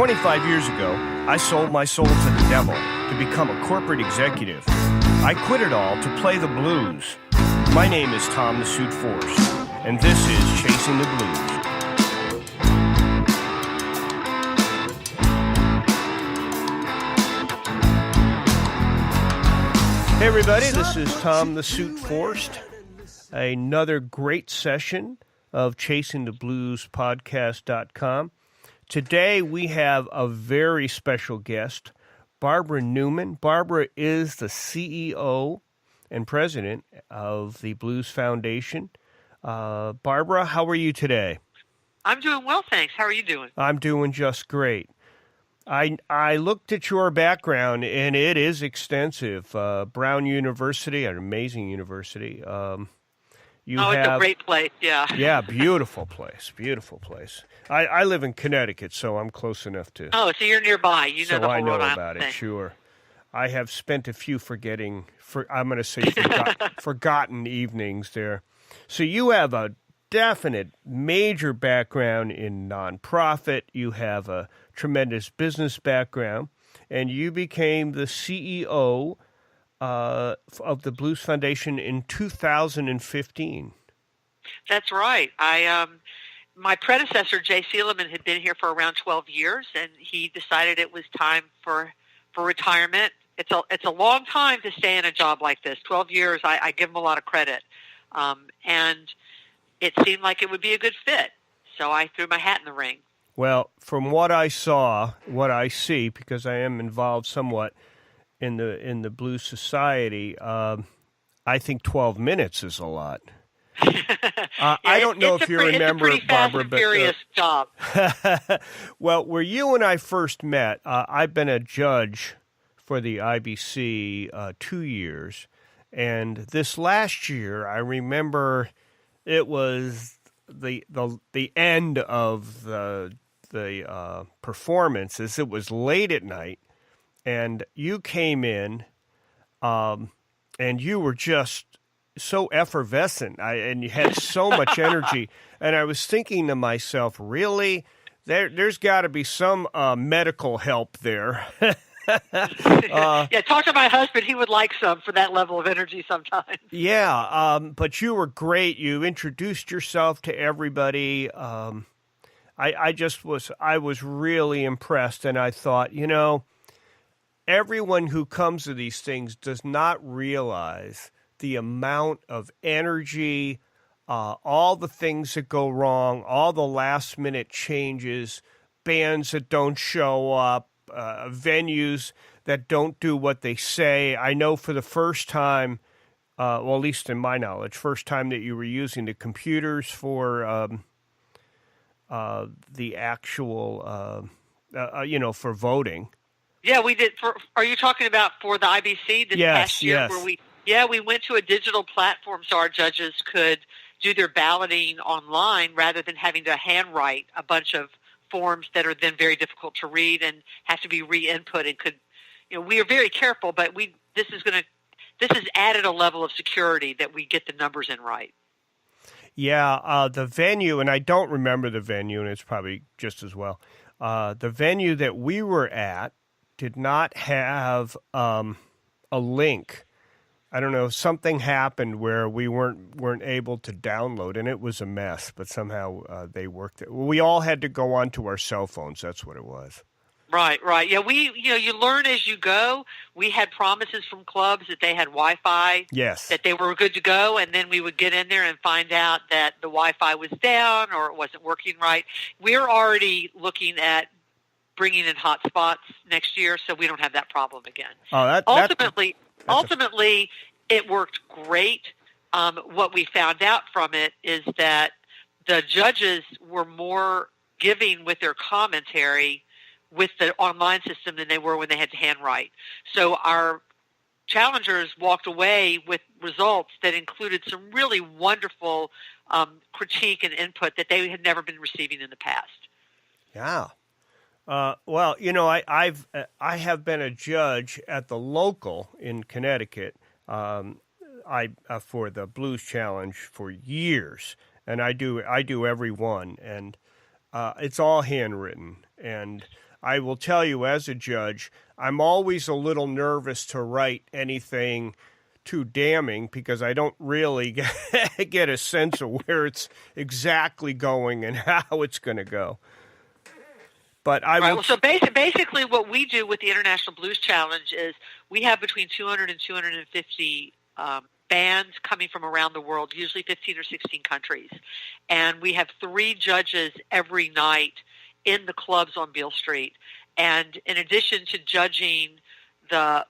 25 years ago, I sold my soul to the devil to become a corporate executive. I quit it all to play the blues. My name is Tom the Suit Force, and this is Chasing the Blues. Hey everybody, this is Tom the Suit Forced. Another great session of Chasing the Blues podcast.com. Today we have a very special guest, Barbara Newman. Barbara is the CEO and president of the Blues Foundation. Barbara, how are you today? I'm doing well, thanks. How are you doing? I'm doing just great. I looked at your background, and it is extensive. Brown University, an amazing university. It's a great place, yeah. Yeah, beautiful place. I live in Connecticut, so I'm close enough to. Oh, so you're nearby. You know the whole I know Rhode Island about it. thing. Sure. I have spent a few forgotten evenings there. So you have a definite major background in nonprofit. You have a tremendous business background, and you became the CEO of the Blues Foundation in 2015. That's right. My predecessor, Jay Seelman, had been here for around 12 years, and he decided it was time for retirement. It's a long time to stay in a job like this. 12 years, I give him a lot of credit. And it seemed like it would be a good fit. So I threw my hat in the ring. Well, from what I see, because I am involved somewhat in the Blues Society, I think 12 minutes is a lot. I don't know if you remember, it's a pretty Barbara, fast and furious job. Well, where you and I first met, I've been a judge for the IBC 2 years, and this last year, I remember it was the end of the performances. It was late at night, and you came in, and you were just so effervescent, and you had so much energy. And I was thinking to myself, really, there's got to be some medical help there. Yeah, talk to my husband. He would like some for that level of energy sometimes. Yeah, but you were great. You introduced yourself to everybody. I was really impressed, and I thought, everyone who comes to these things does not realize the amount of energy, all the things that go wrong, all the last-minute changes, bands that don't show up, venues that don't do what they say. I know for the first time, well, at least in my knowledge, first time that you were using the computers for the actual, for voting. Yeah, we did. Are you talking about for the IBC this past year? Yes. We went to a digital platform so our judges could do their balloting online rather than having to handwrite a bunch of forms that are then very difficult to read and have to be re-input and we are very careful, but this has added a level of security that we get the numbers in right. Yeah, the venue, and I don't remember the venue, and it's probably just as well. The venue that we were at did not have a link. I don't know, something happened where we weren't able to download, and it was a mess, but somehow they worked it. We all had to go onto our cell phones. That's what it was. Right. Yeah, you learn as you go. We had promises from clubs that they had Wi-Fi, yes, that they were good to go, and then we would get in there and find out that the Wi-Fi was down or it wasn't working right. We're already looking at bringing in hotspots next year, so we don't have that problem again. Ultimately, it worked great. What we found out from it is that the judges were more giving with their commentary with the online system than they were when they had to handwrite. So our challengers walked away with results that included some really wonderful critique and input that they had never been receiving in the past. Yeah. Well, I have been a judge at the local in Connecticut. For the Blues Challenge for years, and I do every one, and it's all handwritten, and I will tell you, as a judge, I'm always a little nervous to write anything too damning because I don't really get a sense of where it's exactly going and how it's going to go. But I will. Well, so basically what we do with the International Blues Challenge is we have between 200 and 250 bands coming from around the world, usually 15 or 16 countries. And we have 3 judges every night in the clubs on Beale Street. And in addition to judging the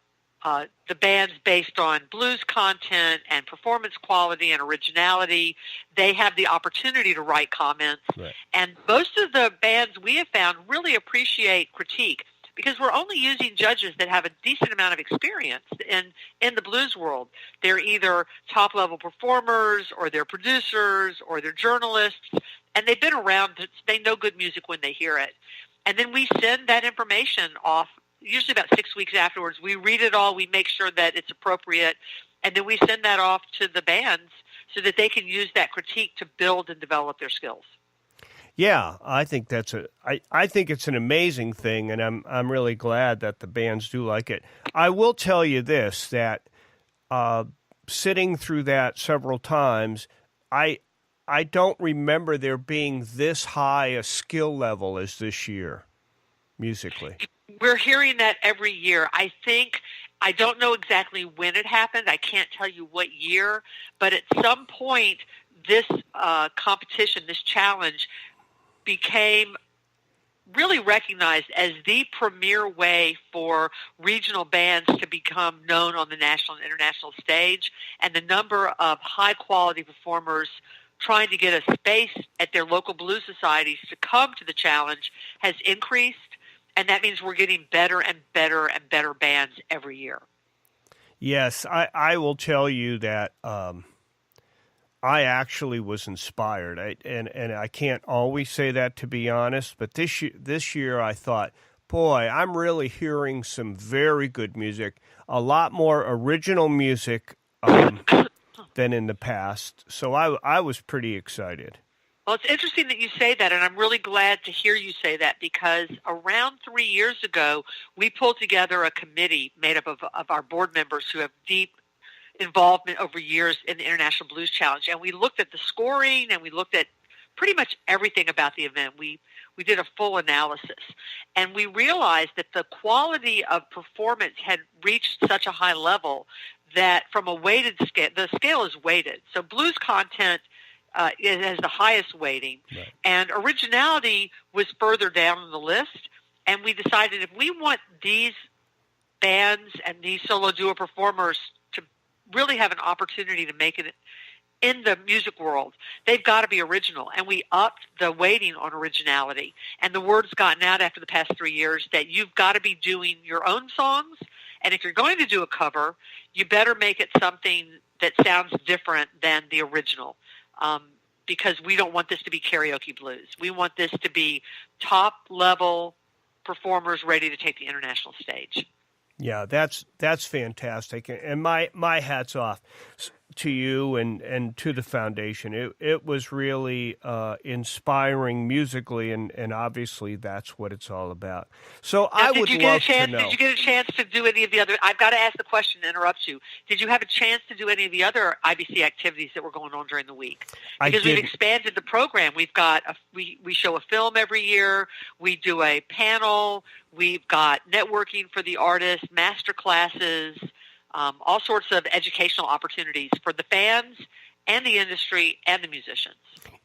bands based on blues content and performance quality and originality, they have the opportunity to write comments. Right. And most of the bands we have found really appreciate critique because we're only using judges that have a decent amount of experience in the blues world. They're either top-level performers or they're producers or they're journalists, and they've been around. They know good music when they hear it. And then we send that information off usually about 6 weeks afterwards. We read it all. We make sure that it's appropriate. And then we send that off to the bands so that they can use that critique to build and develop their skills. Yeah, I think I think it's an amazing thing, and I'm really glad that the bands do like it. I will tell you this, that sitting through that several times, I don't remember there being this high a skill level as this year, musically. We're hearing that every year. I don't know exactly when it happened. I can't tell you what year, but at some point, this competition, this challenge, became really recognized as the premier way for regional bands to become known on the national and international stage, and the number of high-quality performers trying to get a space at their local blues societies to come to the challenge has increased, and that means we're getting better and better and better bands every year. Yes, I will tell you that I actually was inspired, and I can't always say that, to be honest, but this year I thought, boy, I'm really hearing some very good music, a lot more original music than in the past, so I was pretty excited. Well, it's interesting that you say that, and I'm really glad to hear you say that because around 3 years ago, we pulled together a committee made up of our board members who have deep involvement over years in the International Blues Challenge, and we looked at the scoring and we looked at pretty much everything about the event. We did a full analysis, and we realized that the quality of performance had reached such a high level that from a weighted scale, the scale is weighted. So blues content it has the highest weighting, right, and originality was further down on the list, and we decided if we want these bands and these solo duo performers to really have an opportunity to make it in the music world, they've got to be original, and we upped the weighting on originality, and the word's gotten out after the past 3 years that you've got to be doing your own songs, and if you're going to do a cover, you better make it something that sounds different than the original. Because we don't want this to be karaoke blues. We want this to be top-level performers ready to take the international stage. Yeah, that's fantastic, and my hat's off to you and to the foundation. It was really inspiring musically, and obviously that's what it's all about. So now, I would love to know. Did you get a chance to do any of the other? I've got to ask the question to interrupt you. Did you have a chance to do any of the other IBC activities that were going on during the week? Because we've expanded the program. We've got we show a film every year. We do a panel. We've got networking for the artists, master classes, all sorts of educational opportunities for the fans and the industry and the musicians.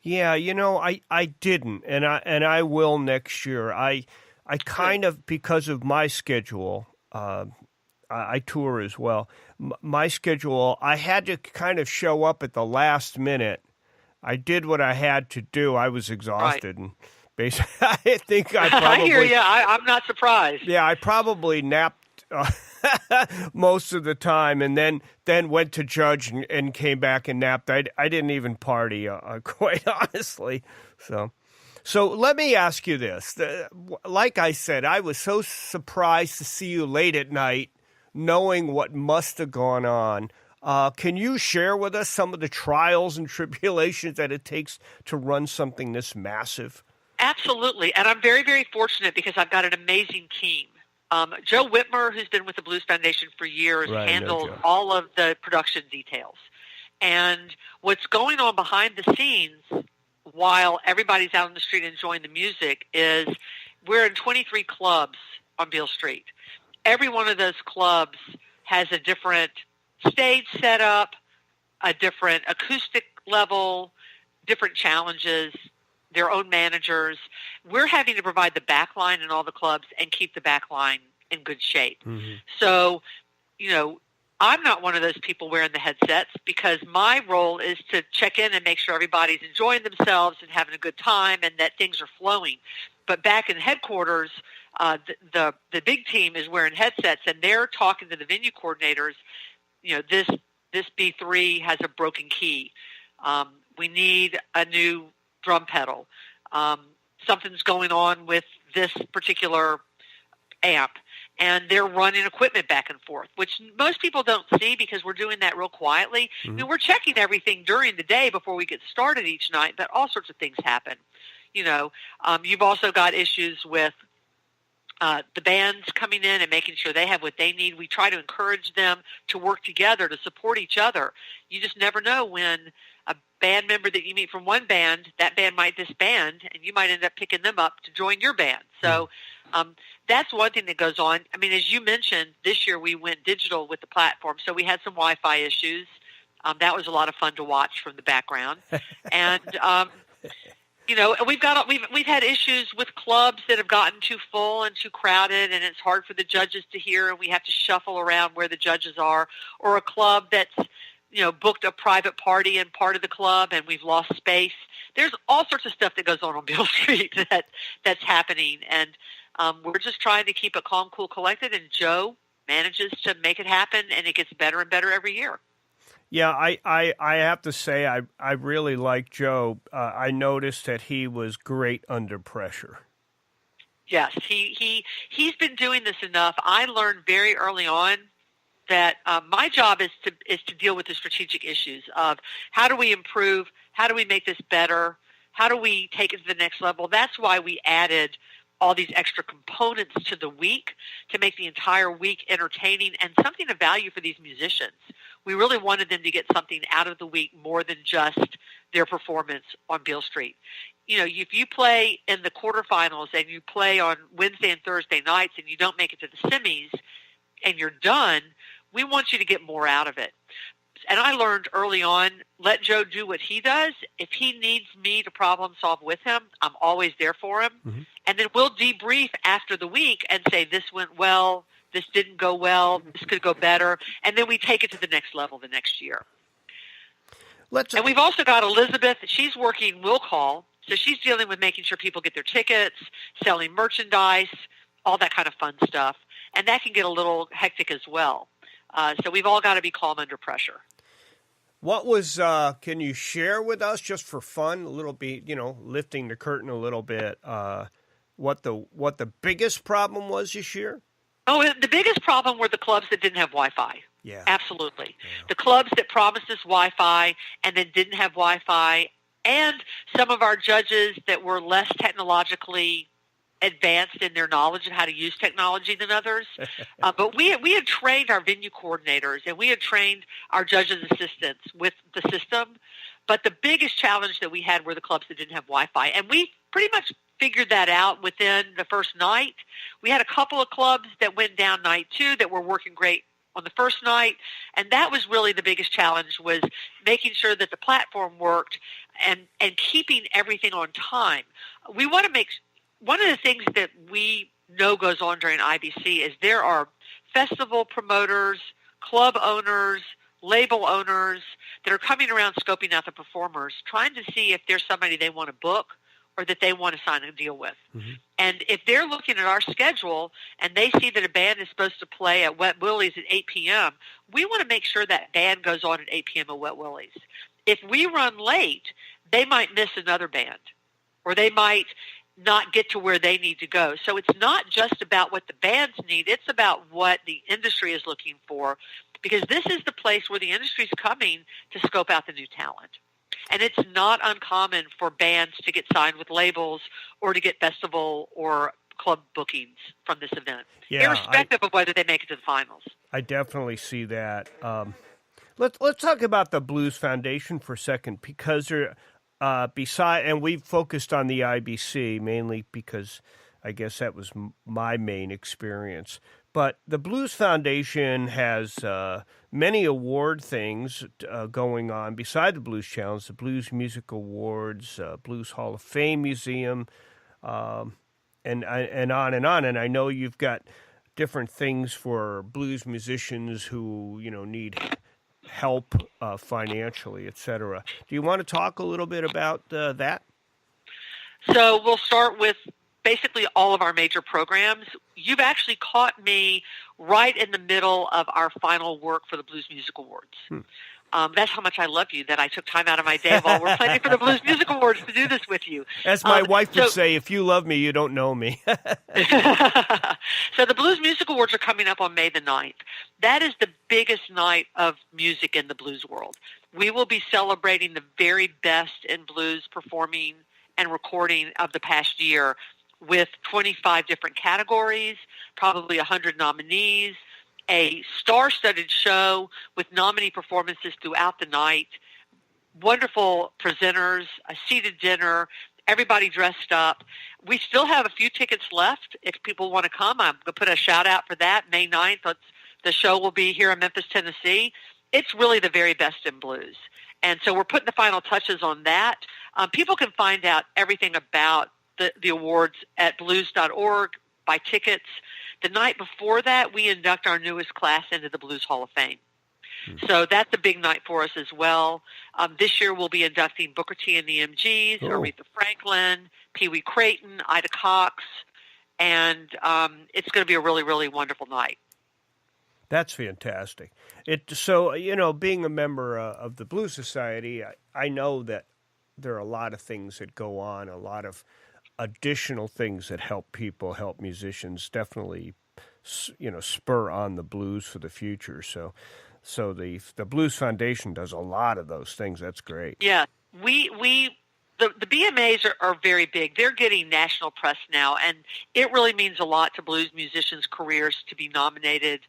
Yeah, I didn't, and I will next year. I kind of, because of my schedule, I tour as well. My schedule, I had to kind of show up at the last minute. I did what I had to do. I was exhausted, right. And basically, I think I probably... I hear you. I'm not surprised. Yeah, I probably napped most of the time, and then went to judge and came back and napped. I didn't even party, quite honestly. So let me ask you this. Like I said, I was so surprised to see you late at night, knowing what must have gone on. Can you share with us some of the trials and tribulations that it takes to run something this massive? Absolutely, and I'm very, very fortunate because I've got an amazing team. Joe Whitmer, who's been with the Blues Foundation for years, Right, handles all of the production details. And what's going on behind the scenes while everybody's out on the street enjoying the music is we're in 23 clubs on Beale Street. Every one of those clubs has a different stage setup, a different acoustic level, different challenges, their own managers. We're having to provide the back line in all the clubs and keep the back line in good shape. Mm-hmm. So, I'm not one of those people wearing the headsets because my role is to check in and make sure everybody's enjoying themselves and having a good time and that things are flowing. But back in headquarters, the big team is wearing headsets and they're talking to the venue coordinators. This B3 has a broken key. We need a new drum pedal. Something's going on with this particular amp. And they're running equipment back and forth, which most people don't see because we're doing that real quietly. Mm-hmm. We're checking everything during the day before we get started each night, but all sorts of things happen. You've also got issues with the bands coming in and making sure they have what they need. We try to encourage them to work together, to support each other. You just never know when a band member that you meet from one band, that band might disband, and you might end up picking them up to join your band. So that's one thing that goes on. I mean, as you mentioned, this year we went digital with the platform, so we had some Wi-Fi issues. That was a lot of fun to watch from the background. And we've had issues with clubs that have gotten too full and too crowded, and it's hard for the judges to hear, and we have to shuffle around where the judges are, or a club that's booked a private party in part of the club and we've lost space. There's all sorts of stuff that goes on Beale Street that's happening, and we're just trying to keep it calm, cool, collected, and Joe manages to make it happen, and it gets better and better every year. Yeah, I have to say I really like Joe. I noticed that he was great under pressure. Yes, he's been doing this enough. I learned very early on that my job is to deal with the strategic issues of how do we improve, how do we make this better, how do we take it to the next level. That's why we added all these extra components to the week to make the entire week entertaining and something of value for these musicians. We really wanted them to get something out of the week more than just their performance on Beale Street. If you play in the quarterfinals and you play on Wednesday and Thursday nights and you don't make it to the semis and you're done, we want you to get more out of it. And I learned early on, let Joe do what he does. If he needs me to problem solve with him, I'm always there for him. Mm-hmm. And then we'll debrief after the week and say, this went well, this didn't go well, this could go better. And then we take it to the next level the next year. And we've also got Elizabeth. She's working will call. So she's dealing with making sure people get their tickets, selling merchandise, all that kind of fun stuff. And that can get a little hectic as well. So we've all got to be calm under pressure. What was, can you share with us just for fun, a little bit, lifting the curtain a little bit, what the biggest problem was this year? Oh, the biggest problem were the clubs that didn't have Wi-Fi. Yeah. Absolutely. Yeah. The clubs that promised us Wi-Fi and then didn't have Wi-Fi, and some of our judges that were less technologically advanced in their knowledge of how to use technology than others. But we had trained our venue coordinators and we had trained our judges' assistants with the system. But the biggest challenge that we had were the clubs that didn't have Wi-Fi. And we pretty much figured that out within the first night. We had a couple of clubs that went down night 2 that were working great on the first night. And that was really the biggest challenge, was making sure that the platform worked and keeping everything on time. We want to make one of the things that we know goes on during IBC is there are festival promoters, club owners, label owners that are coming around scoping out the performers, trying to see if there's somebody they want to book or that they want to sign a deal with. Mm-hmm. And if they're looking at our schedule and they see that a band is supposed to play at Wet Willie's at 8 p.m., we want to make sure that band goes on at 8 p.m. at Wet Willie's. If we run late, they might miss another band, or they might not get to where they need to go. So it's not just about what the bands need, it's about what the industry is looking for, because this is the place where the industry is coming to scope out the new talent. And it's not uncommon for bands to get signed with labels or to get festival or club bookings from this event, irrespective of whether they make it to the finals. I definitely see that. Let's talk about the Blues Foundation for a second, because and we've focused on the IBC mainly because I guess that was my main experience. But the Blues Foundation has many award things going on beside the Blues Challenge, the Blues Music Awards, Blues Hall of Fame Museum, and on and on. And I know you've got different things for blues musicians who need help financially, etc. Do you want to talk a little bit about that? So we'll start with basically all of our major programs. You've actually caught me right in the middle of our final work for the Blues Music Awards. That's how much I love you, that I took time out of my day while we're planning for the Blues Music Awards to do this with you. As my wife would say, if you love me, you don't know me. So the Blues Music Awards are coming up on May the 9th. That is the biggest night of music in the blues world. We will be celebrating the very best in blues performing and recording of the past year, with 25 different categories, probably 100 nominees, a star-studded show with nominee performances throughout the night, wonderful presenters, a seated dinner, everybody dressed up. We still have a few tickets left if people want to come. I'm going to put a shout-out for that, May 9th. The show will be here in Memphis, Tennessee. It's really the very best in blues. And so we're putting the final touches on that. People can find out everything about the awards at blues.org, buy tickets. The night before that, we induct our newest class into the Blues Hall of Fame. So that's a big night for us as well. This year we'll be inducting Booker T and the MGs, Aretha Franklin, Pee Wee Crayton, Ida Cox, and it's going to be a really, really wonderful night. That's fantastic. So, being a member of the Blues Society, I know that there are a lot of things that go on, a lot of additional things that help musicians, definitely, spur on the blues for the future. So the Blues Foundation does a lot of those things. That's great. Yeah, the BMAs are very big. They're getting national press now, and it really means a lot to blues musicians' careers to be nominated,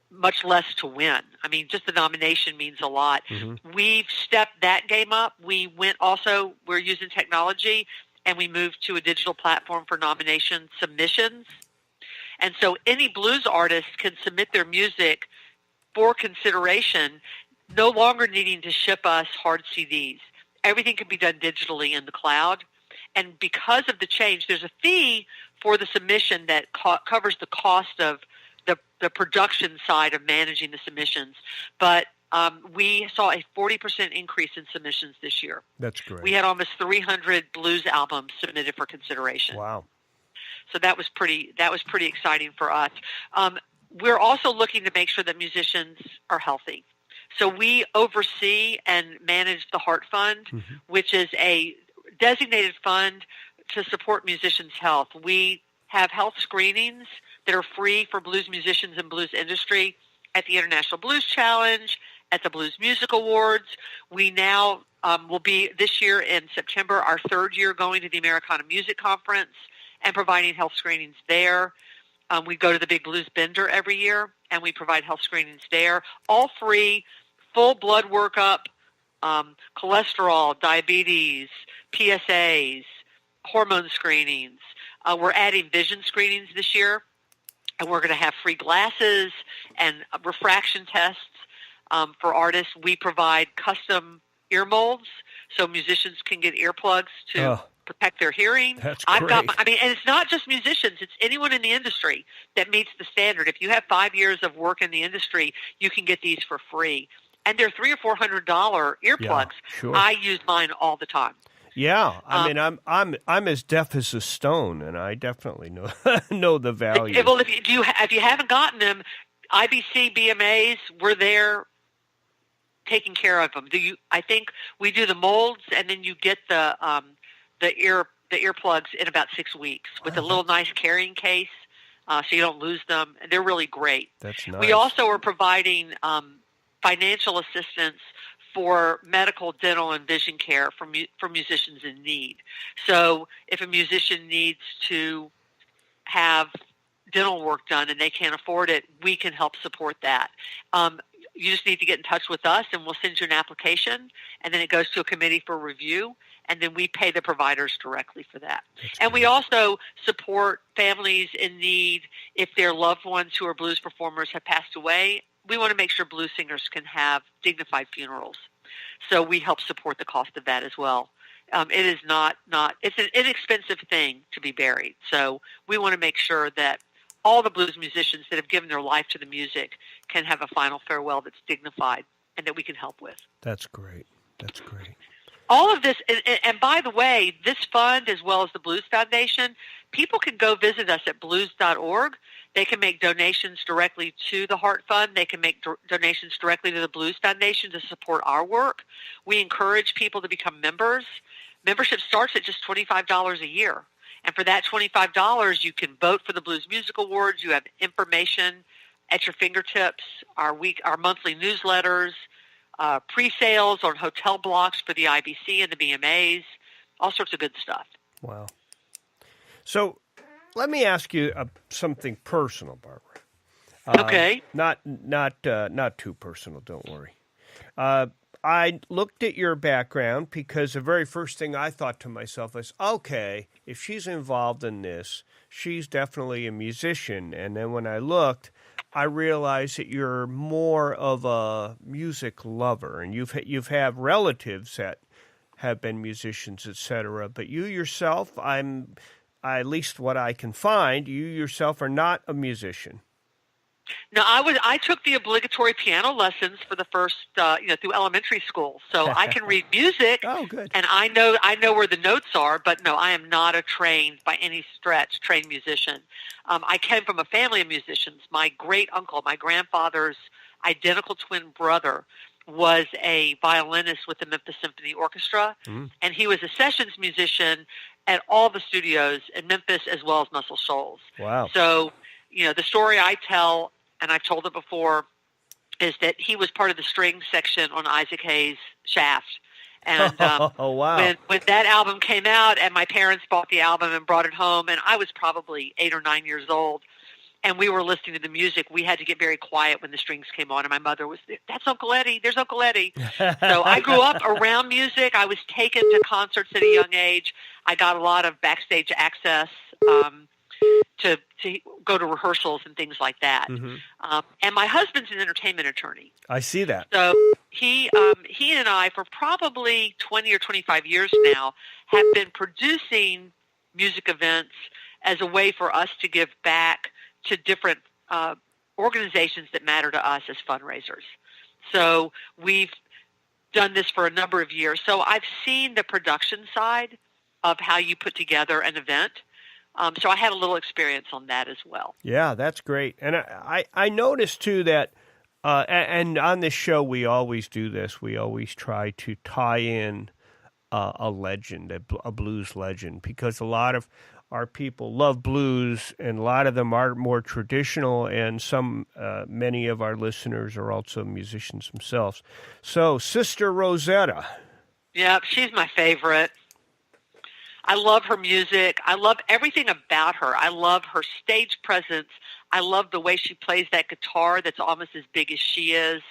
much less to win. I mean, just the nomination means a lot. Mm-hmm. We've stepped that game up. We're using technology, and we moved to a digital platform for nomination submissions. And so any blues artist can submit their music for consideration, no longer needing to ship us hard CDs. Everything can be done digitally in the cloud. And because of the change, there's a fee for the submission that covers the cost of the production side of managing the submissions. But we saw a 40% increase in submissions this year. That's great. We had almost 300 blues albums submitted for consideration. Wow. So that was pretty exciting for us. We're also looking to make sure that musicians are healthy. So we oversee and manage the Heart Fund, mm-hmm. which is a designated fund to support musicians' health. We have health screenings that are free for blues musicians and blues industry at the International Blues Challenge, at the Blues Music Awards. We now will be, this year in September, our third year going to the Americana Music Conference and providing health screenings there. We go to the Big Blues Bender every year, and we provide health screenings there. All free, full blood workup, cholesterol, diabetes, PSAs, hormone screenings. We're adding vision screenings this year, and we're going to have free glasses and refraction tests for artists. We provide custom ear molds so musicians can get earplugs to protect their hearing. That's great. And it's not just musicians, it's anyone in the industry that meets the standard. If you have 5 years of work in the industry, you can get these for free. And they're $300 or $400 earplugs. Yeah, sure. I use mine all the time. Yeah, I'm as deaf as a stone, and I definitely know the value. Well, if you haven't gotten them, IBC BMAs, we're there taking care of them. I think we do the molds, and then you get the earplugs in about 6 weeks with a little nice carrying case, so you don't lose them. They're really great. That's nice. We also are providing financial assistance for medical, dental, and vision care for musicians in need. So if a musician needs to have dental work done and they can't afford it, we can help support that. You just need to get in touch with us, and we'll send you an application, and then it goes to a committee for review, and then we pay the providers directly for that. And we also support families in need if their loved ones who are blues performers have passed away. We want to make sure blues singers can have dignified funerals. So we help support the cost of that as well. It is it's an inexpensive thing to be buried. So we want to make sure that all the blues musicians that have given their life to the music can have a final farewell that's dignified and that we can help with. That's great. That's great. All of this, and by the way, this fund as well as the Blues Foundation, people can go visit us at blues.org. They can make donations directly to the Heart Fund. They can make donations directly to the Blues Foundation to support our work. We encourage people to become members. Membership starts at just $25 a year. And for that $25, you can vote for the Blues Music Awards. You have information at your fingertips, our monthly newsletters, pre-sales on hotel blocks for the IBC and the BMAs, all sorts of good stuff. Wow. So let me ask you something personal, Barbara. Okay. Not too personal, don't worry. I looked at your background because the very first thing I thought to myself was, okay, if she's involved in this, she's definitely a musician. And then when I looked, I realized that you're more of a music lover, and you've had relatives that have been musicians, etc. But you yourself, at least what I can find, you yourself are not a musician. No, I took the obligatory piano lessons for the first, through elementary school. So I can read music. Oh, good. And I know where the notes are, but no, I am not by any stretch, trained musician. I came from a family of musicians. My great uncle, my grandfather's identical twin brother, was a violinist with the Memphis Symphony Orchestra, and he was a sessions musician at all the studios in Memphis as well as Muscle Shoals. Wow. So, the story I tell, and I've told it before, is that he was part of the string section on Isaac Hayes' Shaft. And oh, wow. when that album came out, and my parents bought the album and brought it home, and I was probably 8 or 9 years old, and we were listening to the music, we had to get very quiet when the strings came on, and my mother was, "That's Uncle Eddie, there's Uncle Eddie." So I grew up around music. I was taken to concerts at a young age. I got a lot of backstage access to go to rehearsals and things like that. And my husband's an entertainment attorney. I see that. So he and I, for probably 20 or 25 years now, have been producing music events as a way for us to give back to different organizations that matter to us as fundraisers. So we've done this for a number of years. So I've seen the production side of how you put together an event. So I had a little experience on that as well. Yeah, that's great. And I noticed, too, that, and on this show we always do this, we always try to tie in a legend, a blues legend, because a lot of our people love blues, and a lot of them are more traditional, and many of our listeners are also musicians themselves. So, Sister Rosetta. Yeah, she's my favorite. I love her music. I love everything about her. I love her stage presence. I love the way she plays that guitar that's almost as big as she is.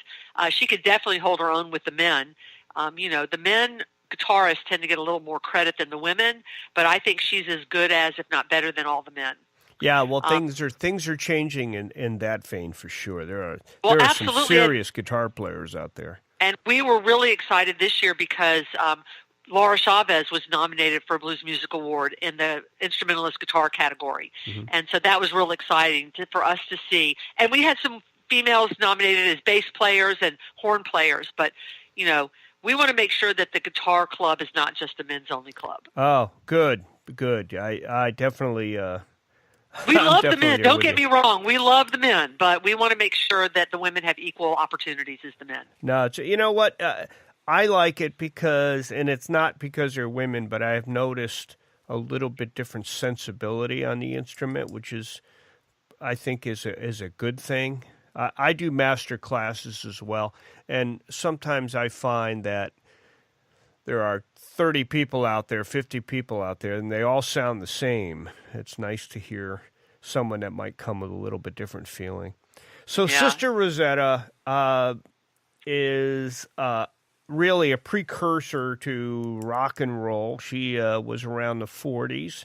She could definitely hold her own with the men. The men guitarists tend to get a little more credit than the women, but I think she's as good as, if not better than, all the men. Yeah, well, things are changing in that vein for sure. There are some serious guitar players out there. And we were really excited this year because Laura Chavez was nominated for a Blues Music Award in the instrumentalist guitar category. And so that was real exciting for us to see. And we had some females nominated as bass players and horn players, but, we want to make sure that the guitar club is not just a men's-only club. Oh, good. I definitely... we love the men. Don't get me wrong. We love the men, but we want to make sure that the women have equal opportunities as the men. No, you know what? I like it because, and it's not because they're women, but I've noticed a little bit different sensibility on the instrument, which is, I think, is a good thing. I do master classes as well, and sometimes I find that there are 30 people out there, 50 people out there, and they all sound the same. It's nice to hear someone that might come with a little bit different feeling. So Yeah. Sister Rosetta is really a precursor to rock and roll. She was around the 40s.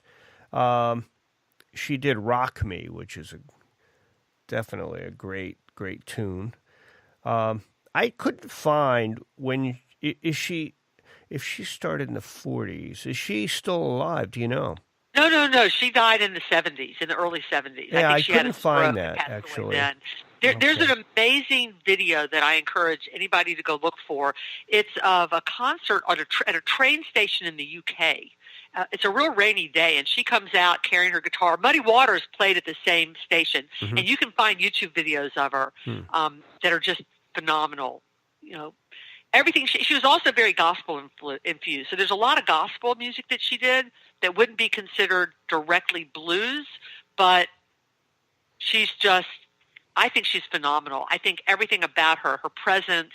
She did Rock Me, which is definitely a great tune. I couldn't find when is she if she started in the 40s. Is she still alive? Do you know? No. She died in the 70s, in the early 70s. Yeah, I I think she had couldn't a stroke find and that passed away actually. then. There's an amazing video that I encourage anybody to go look for. It's of a concert at a train station in the UK. It's a real rainy day, and she comes out carrying her guitar. Muddy Waters played at the same station, Mm-hmm. and you can find YouTube videos of her that are just phenomenal. Everything. She was also very gospel infused. So there's a lot of gospel music that she did that wouldn't be considered directly blues, but she's just, I think she's phenomenal. I think everything about her presence,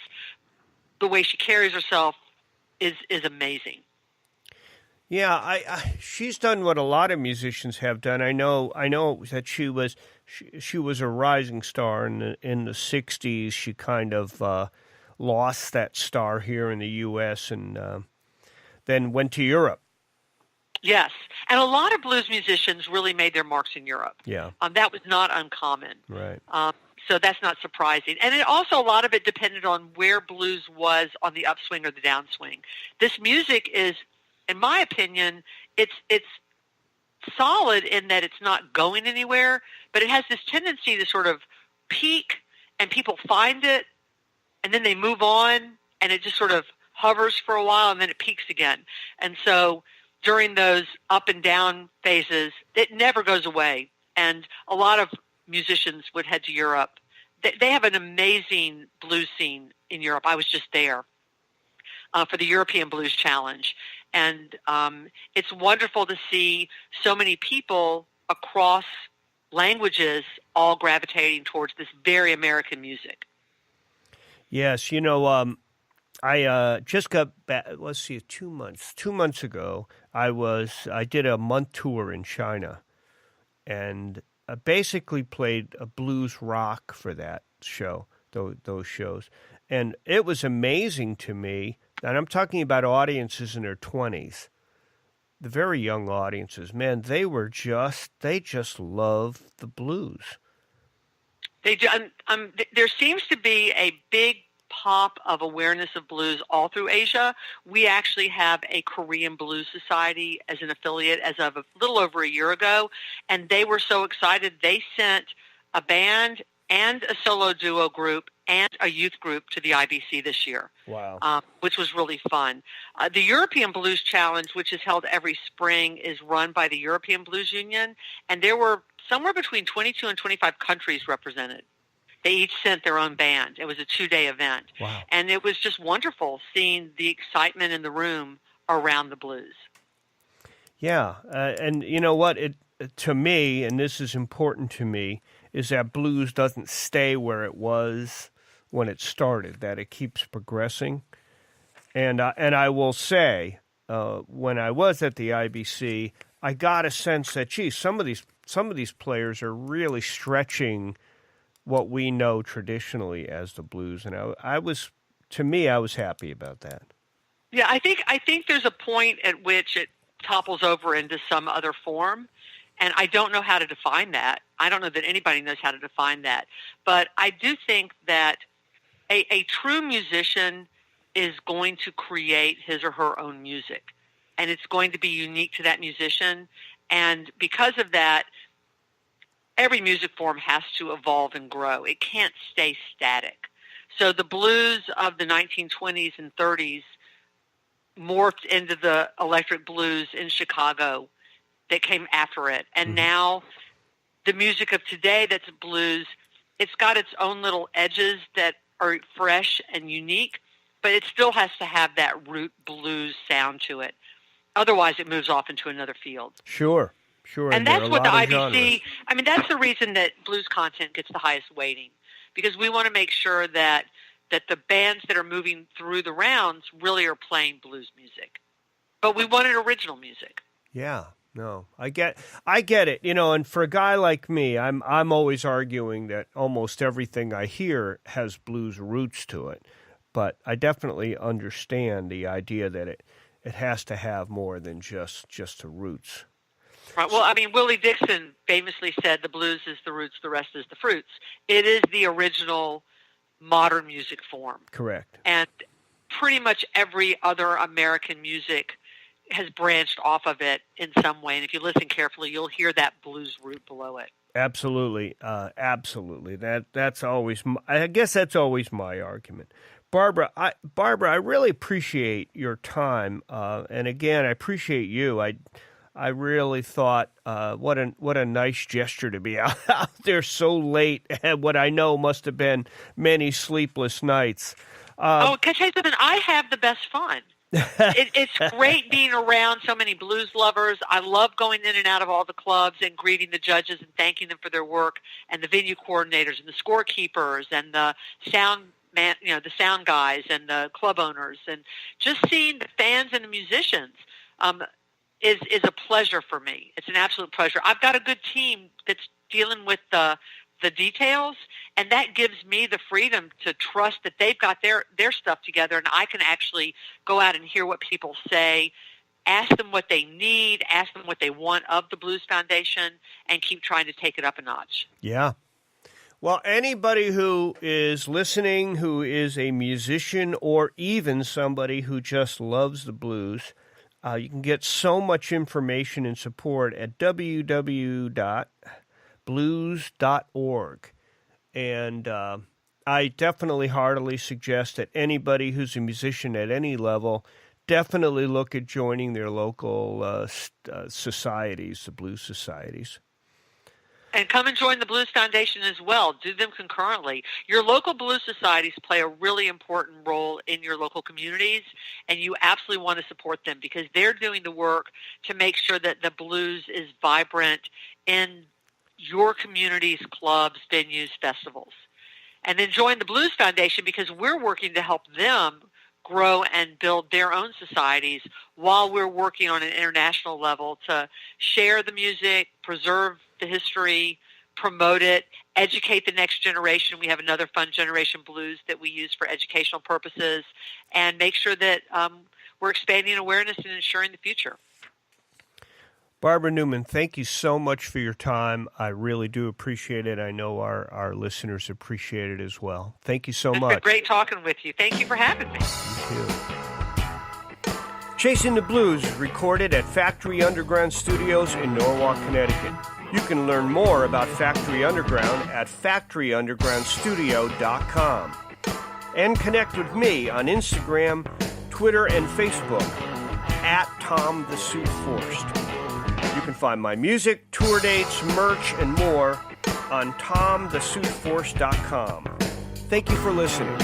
the way she carries herself is amazing. Yeah, she's done what a lot of musicians have done. I know that she was a rising star in the 60s. She kind of lost that star here in the U.S. and then went to Europe. Yes, and a lot of blues musicians really made their marks in Europe. Yeah, that was not uncommon. Right. So that's not surprising. And it also, a lot of it depended on where blues was on the upswing or the downswing. This music is, in my opinion, it's solid in that it's not going anywhere, but it has this tendency to sort of peak, and people find it, and then they move on, and it just sort of hovers for a while, and then it peaks again. And so during those up and down phases, it never goes away. And a lot of musicians would head to Europe. They have an amazing blues scene in Europe. I was just there for the European Blues Challenge. And it's wonderful to see so many people across languages all gravitating towards this very American music. Yes, I just got back. Let's see, 2 months. 2 months ago, I did a month tour in China, and I basically played a blues rock for that show, those shows, and it was amazing to me. And I'm talking about audiences in their 20s, the very young audiences. Man, they just love the blues. They do. There seems to be a big pop of awareness of blues all through Asia. We actually have a Korean Blues Society as an affiliate as of a little over a year ago, and they were so excited they sent a band and a solo duo group and a youth group to the IBC this year. Wow. Which was really fun. The European Blues Challenge, which is held every spring, is run by the European Blues Union, and there were somewhere between 22 and 25 countries represented. They each sent their own band. It was a 2-day event. Wow. And it was just wonderful seeing the excitement in the room around the blues. Yeah, and you know what? To me, and this is important to me, is that blues doesn't stay where it was when it started, that it keeps progressing. And I will say, when I was at the IBC, I got a sense that, geez, some of these players are really stretching what we know traditionally as the blues, and I was happy about that. Yeah, I think there's a point at which it topples over into some other form, and I don't know how to define that. I don't know that anybody knows how to define that, but I do think that a true musician is going to create his or her own music, and it's going to be unique to that musician, and because of that, every music form has to evolve and grow. It can't stay static. So the blues of the 1920s and 30s morphed into the electric blues in Chicago that came after it. And now the music of today that's blues, it's got its own little edges that are fresh and unique, but it still has to have that root blues sound to it. Otherwise, it moves off into another field. Sure. And that's what the IBC, I mean, that's the reason that blues content gets the highest weighting, because we want to make sure that the bands that are moving through the rounds really are playing blues music. But we wanted original music. Yeah, no, I get it. And for a guy like me, I'm always arguing that almost everything I hear has blues roots to it. But I definitely understand the idea that it has to have more than just the roots. Right. Well, I mean, Willie Dixon famously said, "The blues is the roots, the rest is the fruits." It is the original modern music form. Correct. And pretty much every other American music has branched off of it in some way. And if you listen carefully, you'll hear that blues root below it. Absolutely. Absolutely. That's always, I guess that's always my argument. Barbara, I really appreciate your time. And again, I appreciate you. I really thought, what a nice gesture to be out there so late at what I know must have been many sleepless nights. Can I tell you something? I have the best fun. It's great being around so many blues lovers. I love going in and out of all the clubs and greeting the judges and thanking them for their work, and the venue coordinators and the scorekeepers and the sound man, the sound guys and the club owners, and just seeing the fans and the musicians. Is a pleasure for me. It's an absolute pleasure. I've got a good team that's dealing with the details, and that gives me the freedom to trust that they've got their stuff together, and I can actually go out and hear what people say, ask them what they need, ask them what they want of the Blues Foundation, and keep trying to take it up a notch. Yeah. Well, anybody who is listening, who is a musician, or even somebody who just loves the blues, you can get so much information and support at www.blues.org. And I definitely heartily suggest that anybody who's a musician at any level definitely look at joining their local societies, the blues societies. And come and join the Blues Foundation as well. Do them concurrently. Your local blues societies play a really important role in your local communities, and you absolutely want to support them because they're doing the work to make sure that the blues is vibrant in your communities, clubs, venues, festivals. And then join the Blues Foundation because we're working to help them grow and build their own societies while we're working on an international level to share the music, preserve the history, promote it, educate the next generation. We have another fun Generation Blues that we use for educational purposes, and make sure that we're expanding awareness and ensuring the future. Barbara Newman, thank you so much for your time. I really do appreciate it. I know our listeners appreciate it as well. Thank you so much. It's been great talking with you. Thank you for having me. You too. Chasing the Blues is recorded at Factory Underground Studios in Norwalk, Connecticut. You can learn more about Factory Underground at factoryundergroundstudio.com. And connect with me on Instagram, Twitter, and Facebook at Tom the Suit Forced. You can find my music, tour dates, merch, and more on tomthesuitforce.com. Thank you for listening.